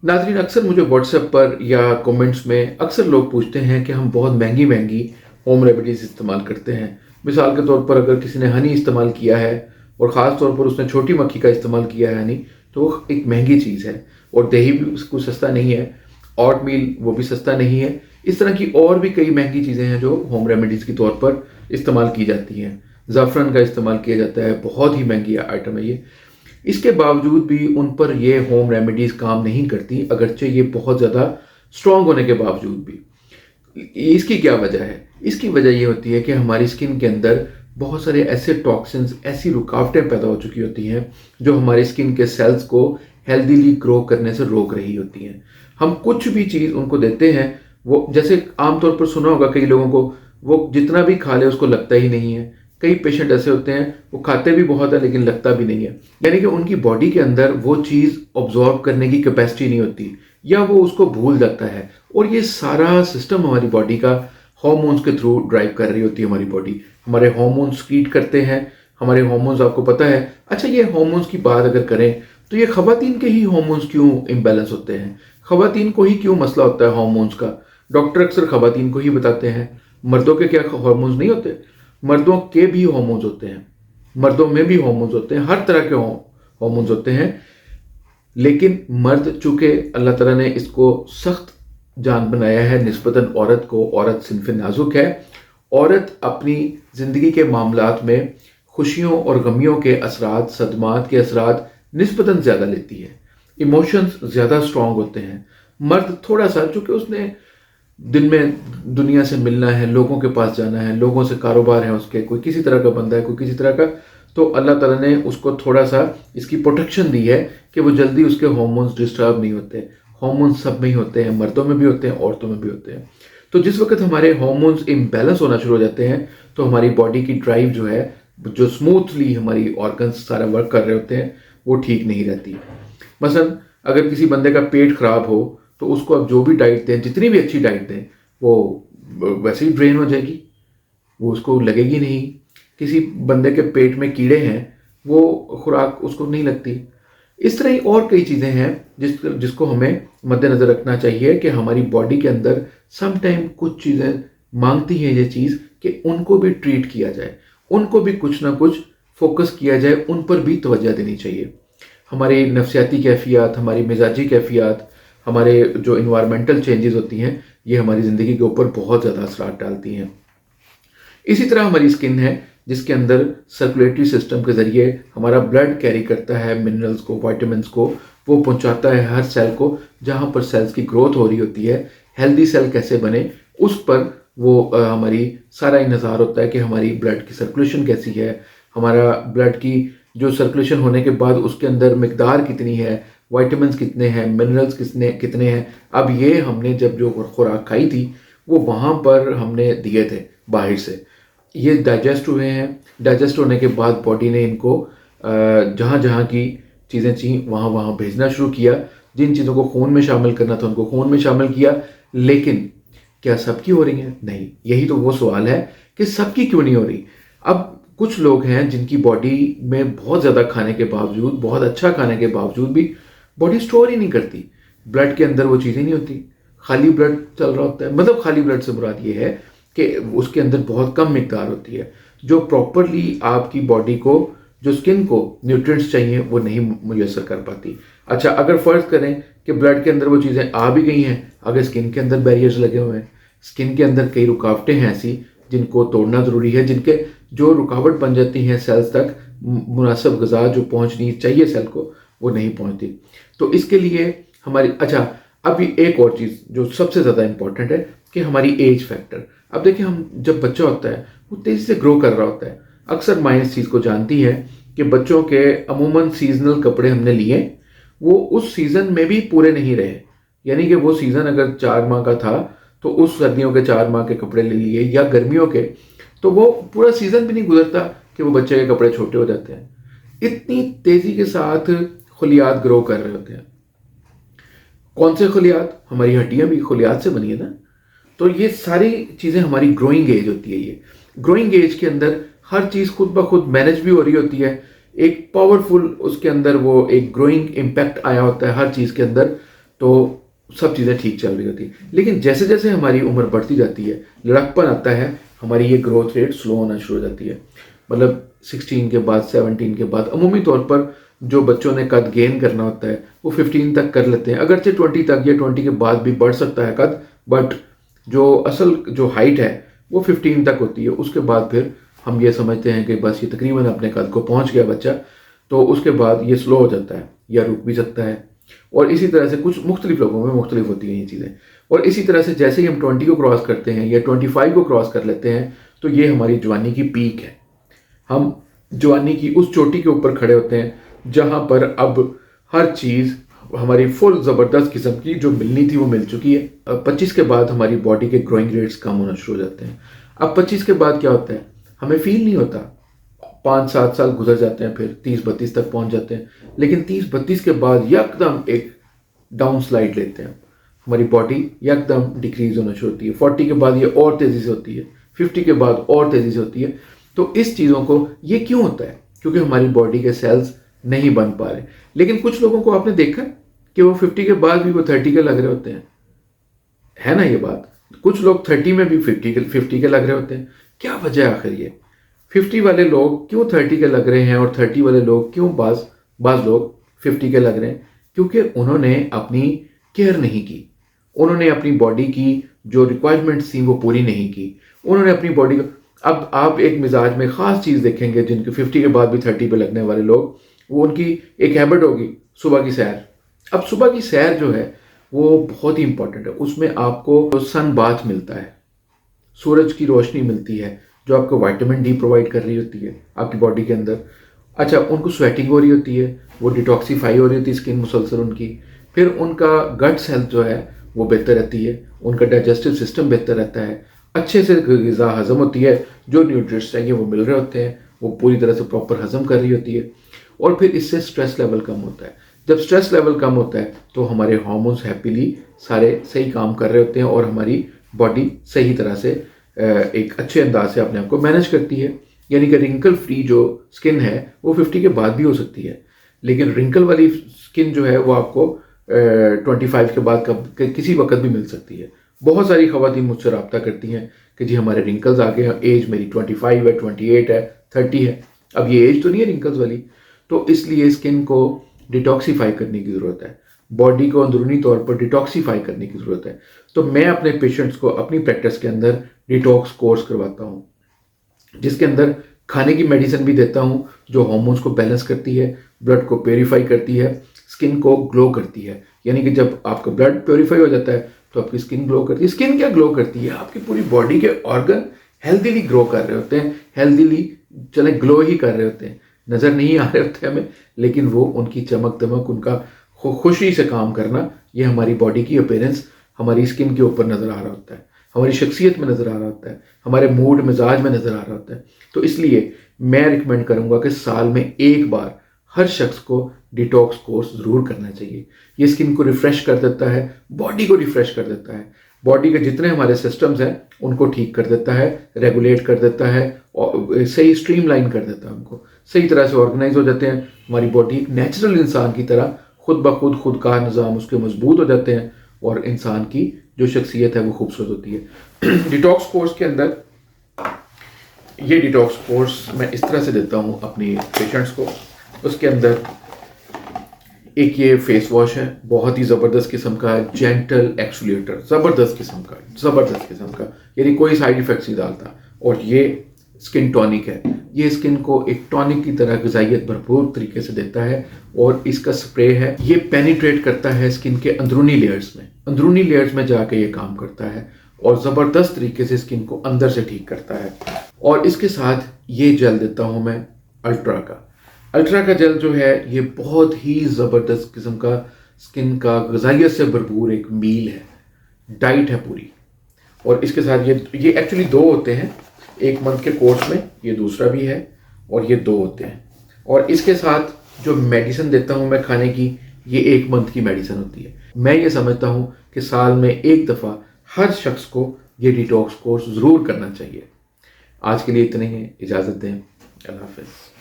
नाज़रीन, अक्सर मुझे व्हाट्सएप पर या कमेंट्स में अक्सर लोग पूछते हैं कि हम बहुत महंगी महंगी होम रेमेडीज़ इस्तेमाल करते हैं। मिसाल के तौर पर अगर किसी ने हनी इस्तेमाल किया है और ख़ास तौर पर उसने छोटी मक्खी का इस्तेमाल किया है हनी, तो वो एक महंगी चीज़ है और दही भी उसको सस्ता नहीं है, ऑट मील वो भी सस्ता नहीं है। इस तरह की और भी कई महंगी चीज़ें हैं जो होम रेमेडीज़ के तौर पर इस्तेमाल की जाती हैं। ज़ाफ़रान का इस्तेमाल किया जाता है, बहुत ही महंगी आइटम है ये। इसके बावजूद भी उन पर ये होम रेमेडीज़ काम नहीं करती, अगरचे ये बहुत ज़्यादा स्ट्रॉन्ग होने के बावजूद भी। इसकी क्या वजह है? इसकी वजह ये होती है कि हमारी स्किन के अंदर बहुत सारे ऐसे टॉक्सिन्स, ऐसी रुकावटें पैदा हो चुकी होती हैं जो हमारी स्किन के सेल्स को हेल्दीली ग्रो करने से रोक रही होती हैं। हम कुछ भी चीज़ उनको देते हैं, वो जैसे आमतौर पर सुना होगा कई लोगों को, वो जितना भी खा ले उसको लगता ही नहीं है। कई पेशेंट ऐसे होते हैं वो खाते भी बहुत है लेकिन लगता भी नहीं है, यानी कि उनकी बॉडी के अंदर वो चीज़ ऑब्जॉर्व करने की कैपेसिटी नहीं होती या वो उसको भूल जाता है। और ये सारा सिस्टम हमारी बॉडी का हार्मोन्स के थ्रू ड्राइव कर रही होती है हमारी बॉडी। हमारे हार्मोन्स स्क्रीट करते हैं, हमारे हार्मोन्स आपको पता है। अच्छा, ये हार्मोन्स की बात अगर करें तो ये खवातीन के ही हार्मोन्स क्यों इम्बैलेंस होते हैं? खवातीन को ही क्यों मसला होता है हार्मोन्स का? डॉक्टर अक्सर खवातीन को ही बताते हैं। मर्दों के क्या हार्मोन्स नहीं होते? मर्दों के भी हार्मोन्स होते हैं, मर्दों में भी हार्मोन्स होते हैं, हर तरह के हार्मोन्स होते हैं। लेकिन मर्द चूंकि अल्लाह ताला ने इसको सख्त जान बनाया है निस्बतन औरत को, औरत सिनफ नाजुक है। औरत अपनी ज़िंदगी के मामलात में खुशियों और गमियों के असरात, सदमात के असरात निस्बतन ज़्यादा लेती है। इमोशंस ज़्यादा स्ट्रॉन्ग होते हैं। मर्द थोड़ा सा, चूँकि उसने दिन में दुनिया से मिलना है, लोगों के पास जाना है, लोगों से कारोबार है उसके, कोई किसी तरह का बंदा है, कोई किसी तरह का, तो अल्लाह ताला ने उसको थोड़ा सा इसकी प्रोटेक्शन दी है कि वो जल्दी उसके हार्मोन्स डिस्टर्ब नहीं होते। हार्मोन्स सब में ही होते हैं, मर्दों में भी होते हैं, औरतों में भी होते हैं। तो जिस वक्त हमारे हार्मोन्स इम्बैलेंस होना शुरू हो जाते हैं तो हमारी बॉडी की ड्राइव जो है, जो स्मूथली हमारी ऑर्गन्स सारा वर्क कर रहे होते हैं, वो ठीक नहीं रहती। मसलन अगर किसी बंदे का पेट खराब हो तो उसको अब जो भी डाइट दें, जितनी भी अच्छी डाइट दें, वो वैसे ही ड्रेन हो जाएगी, वो उसको लगेगी नहीं। किसी बंदे के पेट में कीड़े हैं, वो खुराक उसको नहीं लगती। इस तरह ही और कई चीज़ें हैं जिसको हमें मद्देनज़र रखना चाहिए कि हमारी बॉडी के अंदर सम टाइम कुछ चीज़ें मांगती हैं ये चीज़ कि उनको भी ट्रीट किया जाए, उनको भी कुछ ना कुछ फोकस किया जाए, उन पर भी तवज्जो देनी चाहिए। हमारी नफ्सियाती कैफियत, हमारी मिजाजी कैफियत, हमारे जो इन्वायरमेंटल चेंजेस होती हैं, ये हमारी ज़िंदगी के ऊपर बहुत ज़्यादा असरात डालती हैं। इसी तरह हमारी स्किन है जिसके अंदर सर्कुलेटरी सिस्टम के ज़रिए हमारा ब्लड कैरी करता है मिनरल्स को, वाइटामिन्स को, वो पहुंचाता है हर सेल को जहां पर सेल्स की ग्रोथ हो रही होती है। हेल्दी सेल कैसे बने, उस पर वो हमारी सारा इंतज़ार होता है कि हमारी ब्लड की सर्कुलेशन कैसी है, हमारा ब्लड की जो सर्कुलेशन होने के बाद उसके अंदर मिकदार कितनी है, वाइटामिन्स कितने हैं, मिनरल्स कितने कितने हैं। अब ये हमने जब जो खुराक खाई थी वो वहाँ पर हमने दिए थे बाहर से, ये डाइजेस्ट हुए हैं। डाइजेस्ट होने के बाद बॉडी ने इनको जहाँ जहाँ की चीज़ें चाहिए वहाँ वहाँ भेजना शुरू किया। जिन चीज़ों को खून में शामिल करना था उनको खून में शामिल किया। लेकिन क्या सबकी हो रही हैं? नहीं। यही तो वो सवाल है कि सबकी क्यों नहीं हो रही। अब कुछ लोग हैं जिनकी बॉडी में बहुत ज़्यादा खाने के बावजूद, बहुत अच्छा खाने के बावजूद भी बॉडी स्टोर ही नहीं करती, ब्लड के अंदर वो चीज़ें नहीं होती, खाली ब्लड चल रहा होता है। मतलब खाली ब्लड से मुराद ये है कि उसके अंदर बहुत कम मिकदार होती है जो प्रॉपरली आपकी बॉडी को, जो स्किन को न्यूट्रिएंट्स चाहिए वो नहीं मुयसर कर पाती। अच्छा, अगर फ़र्ज़ करें कि ब्लड के अंदर वो चीज़ें आ भी गई हैं, अगर स्किन के अंदर बैरियर्स लगे हुए हैं, स्किन के अंदर कई रुकावटें हैं ऐसी जिनको तोड़ना ज़रूरी है, जिनके जो रुकावट बन जाती हैं सेल्स तक मुनासिब ग़िज़ा जो पहुंचनी चाहिए सेल को, वो नहीं पहुंचती। तो इसके लिए हमारी, अच्छा अब ये एक और चीज़ जो सबसे ज़्यादा इम्पॉर्टेंट है कि हमारी एज फैक्टर। अब देखिए, हम जब बच्चा होता है वो तेज़ी से ग्रो कर रहा होता है। अक्सर माँ इस चीज़ को जानती है कि बच्चों के अमूमन सीजनल कपड़े हमने लिए, वो उस सीज़न में भी पूरे नहीं रहे। यानी कि वो सीज़न अगर 4 माह का था तो उस सर्दियों के 4 माह के कपड़े ले लिए या गर्मियों के, तो वो पूरा सीज़न भी नहीं गुजरता कि वो बच्चे के कपड़े छोटे हो जाते हैं। इतनी तेज़ी के साथ खुलियात ग्रो कर रहे होते हैं। कौन से खुलियात? हमारी हड्डियां भी खुलियात से बनी है ना। तो ये सारी चीज़ें हमारी ग्रोइंग एज होती है। ये ग्रोइंग एज के अंदर हर चीज़ खुद ब खुद मैनेज भी हो रही होती है। एक पावरफुल उसके अंदर वो एक ग्रोइंग इम्पैक्ट आया होता है हर चीज़ के अंदर। तो सब चीज़ें ठीक चल रही होती है। लेकिन जैसे जैसे हमारी उम्र बढ़ती जाती है, लड़कपन आता है, हमारी ये ग्रोथ रेट स्लो होना शुरू हो जाती है। मतलब 16 के बाद, 17 के बाद अमूमी तौर पर जो बच्चों ने कद गेन करना होता है वो 15 तक कर लेते हैं। अगरचे 20 तक या 20 के बाद भी बढ़ सकता है कद, बट जो असल जो हाइट है वो 15 तक होती है। उसके बाद फिर हम ये समझते हैं कि बस ये तकरीबन अपने कद को पहुंच गया बच्चा, तो उसके बाद ये स्लो हो जाता है या रुक भी सकता है। और इसी तरह से कुछ मुख्तलिफ लोगों में मुख्तलिफ होती हैं ये चीज़ें। और इसी तरह से जैसे ही हम 20 को क्रॉस करते हैं या 25 को क्रॉस कर लेते हैं, तो ये हमारी जवानी की पीक है। हम जवानी की उस चोटी के ऊपर खड़े होते हैं जहाँ पर अब हर चीज़ हमारी फुल ज़बरदस्त किस्म की जो मिलनी थी वो मिल चुकी है। 25 के बाद हमारी बॉडी के ग्रोइंग रेट्स कम होना शुरू हो जाते हैं। अब 25 के बाद क्या होता है, हमें फील नहीं होता। 5-7 साल गुजर जाते हैं, फिर 30-32 तक पहुंच जाते हैं। लेकिन 30-32 के बाद यकदम एक डाउन स्लाइड लेते हैं, हमारी बॉडी यकदम डिक्रीज होना शुरू होती है। 40 के बाद ये और तेज़ी से होती है, 50 के बाद और तेज़ी से होती है। तो इस चीज़ों को ये क्यों होता है? क्योंकि हमारी बॉडी के सेल्स नहीं बन पा रहे। लेकिन कुछ लोगों को आपने देखा कि वो 50 के बाद भी वो 30 के लग रहे होते हैं, है ना ये बात? कुछ लोग 30 में भी 50 के लग रहे होते हैं। क्या वजह है आखिर ये? 50 वाले लोग क्यों 30 के लग रहे हैं और 30 वाले लोग क्यों बाज लोग 50 के लग रहे हैं? क्योंकि उन्होंने अपनी केयर नहीं की, उन्होंने अपनी बॉडी की जो रिक्वायरमेंट्स थी वो पूरी नहीं की। उन्होंने अपनी बॉडी को, अब आप एक मिजाज में ख़ास चीज़ देखेंगे जिनके 50 के बाद भी 30 पे लगने वाले लोग, वो उनकी एक हैबिट होगी सुबह की सैर। अब सुबह की सैर जो है वो बहुत ही इंपॉर्टेंट है। उसमें आपको सन बाथ मिलता है, सूरज की रोशनी मिलती है जो आपको विटामिन डी प्रोवाइड कर रही होती है आपकी बॉडी के अंदर। अच्छा, उनको स्वेटिंग हो रही होती है, वो डिटॉक्सीफाई हो रही होती है स्किन मुसलसल उनकी। फिर उनका गट हेल्थ जो है वो बेहतर रहती है, उनका डाइजेस्टिव सिस्टम बेहतर रहता है, अच्छे से ग़िज़ा हज़म होती है, जो न्यूट्रिएंट्स चाहिए वो मिल रहे होते हैं, वो पूरी तरह से प्रॉपर हज़म कर रही होती है। और फिर इससे स्ट्रेस लेवल कम होता है। जब स्ट्रेस लेवल कम होता है तो हमारे हार्मोन्स हैप्पीली सारे सही काम कर रहे होते हैं और हमारी बॉडी सही तरह से एक अच्छे अंदाज से अपने आप को मैनेज करती है। यानी कि रिंकल फ्री जो स्किन है वो 50 के बाद भी हो सकती है, लेकिन रिंकल वाली स्किन जो है वो आपको 25 के बाद किसी वक्त भी मिल सकती है। बहुत सारी ख़वातीन मुझसे रब्ता करती हैं कि जी हमारे रिंकल्स आ गए हैं, एज मेरी 25 है, 28 है, 30 है। अब ये एज तो नहीं है रिंकल्स वाली, तो इसलिए स्किन को डिटॉक्सीफाई करने की ज़रूरत है, बॉडी को अंदरूनी तौर पर डिटॉक्सीफाई करने की ज़रूरत है। तो मैं अपने पेशेंट्स को अपनी प्रैक्टिस के अंदर डिटॉक्स कोर्स करवाता हूँ, जिसके अंदर खाने की मेडिसिन भी देता हूँ जो हार्मोन्स को बैलेंस करती है, ब्लड को प्योरीफाई करती है, स्किन को ग्लो करती है। यानी कि जब आपका ब्लड प्योरीफाई हो जाता है तो आपकी स्किन ग्लो करती है। स्किन क्या ग्लो करती है? आपकी पूरी बॉडी के ऑर्गन हेल्दीली ग्रो कर रहे होते हैं, हेल्दीली चले ग्लो ही कर रहे होते हैं। नज़र नहीं आ रहे होते हमें, लेकिन वो उनकी चमक दमक, उनका खुशी से काम करना, ये हमारी बॉडी की अपीयरेंस हमारी स्किन के ऊपर नज़र आ रहा होता है, हमारी शख्सियत में नज़र आ रहा होता है, हमारे मूड मिजाज में नज़र आ रहा होता है। तो इसलिए मैं रिकमेंड करूँगा कि साल में एक बार हर शख्स को डिटॉक्स कोर्स ज़रूर करना चाहिए। ये स्किन को रिफ़्रेश कर देता है, बॉडी को रिफ़्रेश कर देता है, बॉडी के जितने हमारे सिस्टम्स हैं उनको ठीक कर देता है, रेगुलेट कर देता है और सही स्ट्रीमलाइन कर देता है, उनको सही तरह से ऑर्गेनाइज हो जाते हैं। हमारी बॉडी एक नेचुरल इंसान की तरह खुद ब खुद का निज़ाम उसके मजबूत हो जाते हैं और इंसान की जो शख्सियत है वो खूबसूरत होती है। डिटॉक्स कोर्स के अंदर ये डिटॉक्स कोर्स मैं इस तरह से देता हूँ अपनी पेशेंट्स को। उसके अंदर एक ये फेस वॉश है, बहुत ही ज़बरदस्त किस्म का है, जेंटल एक्सफोलिएटर, ज़बरदस्त किस्म का, यानी कोई साइड इफ़ेक्ट्स नहीं डालता। और ये स्किन टॉनिक है, ये स्किन को एक टॉनिक की तरह ग़िज़ाइयत भरपूर तरीके से देता है। और इसका स्प्रे है, ये पेनिट्रेट करता है स्किन के अंदरूनी लेयर्स में जाके ये काम करता है और ज़बरदस्त तरीके से स्किन को अंदर से ठीक करता है। और इसके साथ ये जेल देता हूँ मैं अल्ट्रा का जेल जो है ये बहुत ही ज़बरदस्त किस्म का स्किन का ग़िज़ाइयत से भरपूर एक मील है, डाइट है पूरी। और इसके साथ ये एक्चुअली 2 होते हैं, 1 मंथ के कोर्स में, ये दूसरा भी है और ये 2 होते हैं। और इसके साथ जो मेडिसिन देता हूँ मैं खाने की, ये 1 मंथ की मेडिसिन होती है। मैं ये समझता हूँ कि साल में एक दफ़ा हर शख्स को ये डिटॉक्स कोर्स ज़रूर करना चाहिए। आज के लिए इतने ही, इजाज़त दें, अल्लाह हाफ़िज़।